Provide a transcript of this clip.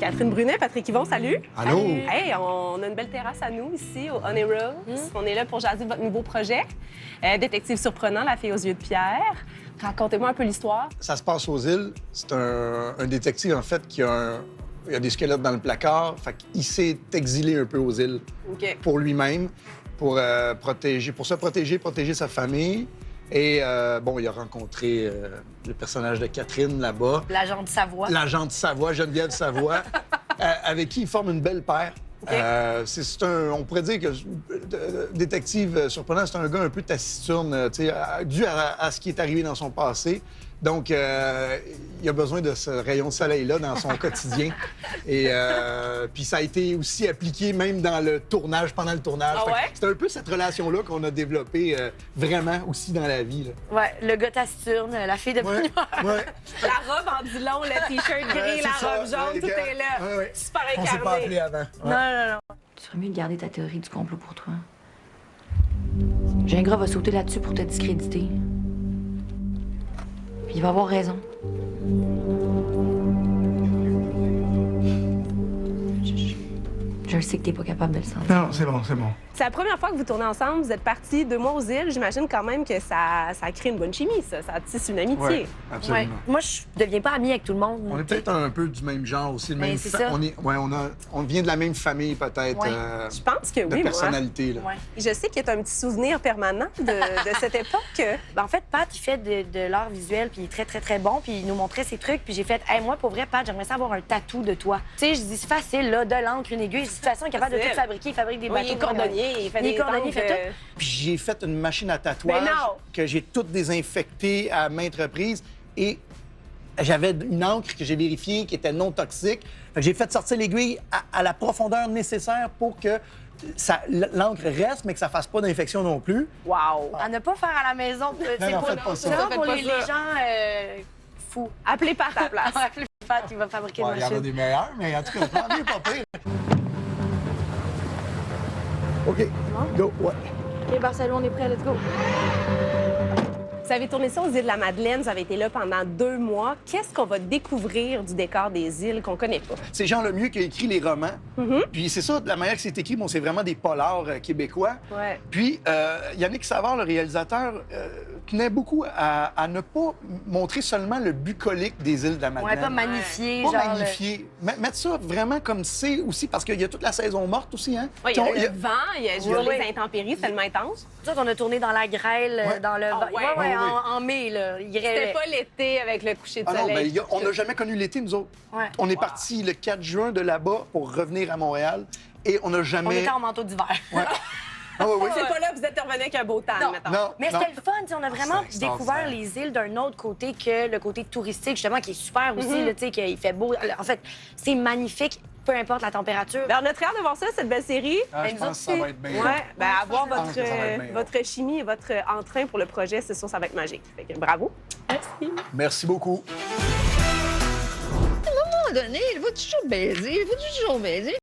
Catherine Brunet, Patrick Yvon, salut. Allô? Hey, on a une belle terrasse à nous ici au Honey Rose. On est là pour jaser de votre nouveau projet. Détective surprenant, la fille aux yeux de pierre. Racontez-moi un peu l'histoire. Ça se passe aux îles. C'est un détective, en fait, qui a, il a des squelettes dans le placard. Fait qu'il s'est exilé un peu aux îles pour lui-même, pour se protéger, protéger sa famille. Et bon, il a rencontré le personnage de Catherine là-bas. L'agent de Savoie. L'agent de Savoie, Geneviève Savoie, avec qui il forme une belle paire. On pourrait dire que détective surprenant, c'est un gars un peu taciturne, dû à ce qui est arrivé dans son passé. Donc, il a besoin de ce rayon de soleil-là dans son quotidien. Et puis, ça a été aussi appliqué même dans le tournage, pendant le tournage. Ah ouais? C'est un peu cette relation-là qu'on a développée vraiment aussi dans la vie. Là. Ouais, le gars taciturne, la fille de Ouais, ouais. La robe en dit long, le T-shirt gris, la robe jaune, tout est là. Ouais. Super On s'est pas incarné. appelé avant. Ouais. Non. Tu serais mieux de garder ta théorie du complot pour toi. Gingras va sauter là-dessus pour te discréditer. Puis il va avoir raison. Je sais que t'es pas capable de le sentir. Non, c'est bon, c'est bon. C'est la première fois que vous tournez ensemble. Vous êtes partis 2 mois aux îles. J'imagine quand même que ça crée une bonne chimie, ça. Ça tisse une amitié. Oui, absolument. Ouais. Moi, je deviens pas amie avec tout le monde. On est peut-être un peu du même genre aussi. Ben, c'est ça. On vient de la même famille, peut-être, Ouais. Je pense que de oui, moi. personnalité. Là. Ouais. Je sais qu'il y a un petit souvenir permanent de cette époque. Ben, en fait, Pat, il fait de l'art visuel, puis il est très, très, très bon, puis il nous montrait ses trucs, puis j'ai fait, hey, moi, pour vrai, Pat, j'aimerais ça avoir un tatou de toi. Tu sais, je dis, c'est facile, là, de l'encre, une aiguille. De toute façon, il est capable de tout fabriquer. Il fabrique des Oui, bateaux. il est cordonnier, il fait Il est des cordonnier, il fait angles, tout. Puis j'ai fait une machine à tatouage Ben non! que j'ai toute désinfectée à maintes reprises et j'avais une encre que j'ai vérifiée qui était non toxique. Fait que j'ai fait sortir l'aiguille à la profondeur nécessaire pour que l'encre reste, mais que ça fasse pas d'infection non plus. Wow! À ne pas faire à la maison. C'est non, pour, faites pas ça. c'est vraiment Faites pour pas les ça. gens fous. Appelez pas à ta place. Appelez Pat, il va fabriquer une Il y en a machine. des meilleurs, mais en tout cas, tant mieux, pas pire. OK, go, ouais. OK, Barcelone, on est prêt, let's go. Vous avez tourné ça aux îles de la Madeleine. Vous avez été là pendant 2 mois. Qu'est-ce qu'on va découvrir du décor des îles qu'on connaît pas? C'est Jean Lemieux qui a écrit les romans. Puis c'est ça, de la manière que c'est écrit, bon, c'est vraiment des polars québécois. Ouais. Puis Yannick Savard, le réalisateur, tenait beaucoup à ne pas montrer seulement le bucolique des îles de la Ouais, Madeleine. pas magnifié, Pas genre. magnifier. Mettre ça vraiment comme c'est aussi, parce qu'il y a toute la saison morte aussi, hein? Oui, il y a le vent, il y a Ouais. les intempéries, c'est tellement intense. Nous autres, on a tourné dans la grêle, Ouais. dans le... Ah ouais. En mai, là. Il C'était grêlait. pas l'été avec le coucher de Ah non, soleil. mais on n'a jamais connu l'été, nous autres. Ouais. On est parti le 4 juin de là-bas pour revenir à Montréal et on n'a On jamais... était en manteau d'hiver. Ouais. Ah oui, oui. C'est pas là que vous êtes revenu avec un beau temps, Non. mettons. Non, Mais non. c'était le fun, tu sais, on a vraiment C'est découvert extraordinaire. les îles d'un autre côté que le côté touristique, justement, qui est super aussi, là, tu sais, qu'il fait beau. En fait, c'est magnifique, peu importe la température. Ben, on a très hâte de voir ça, cette belle série. Ah, je nous pense autres que ça va être bien. Ouais, ben, avoir Je pense que ça va être bien, votre chimie et votre entrain pour le projet, c'est sûr, ça va être magique. Fait que bravo. Merci. Merci beaucoup. À un moment donné, il va toujours baiser, il va toujours baiser.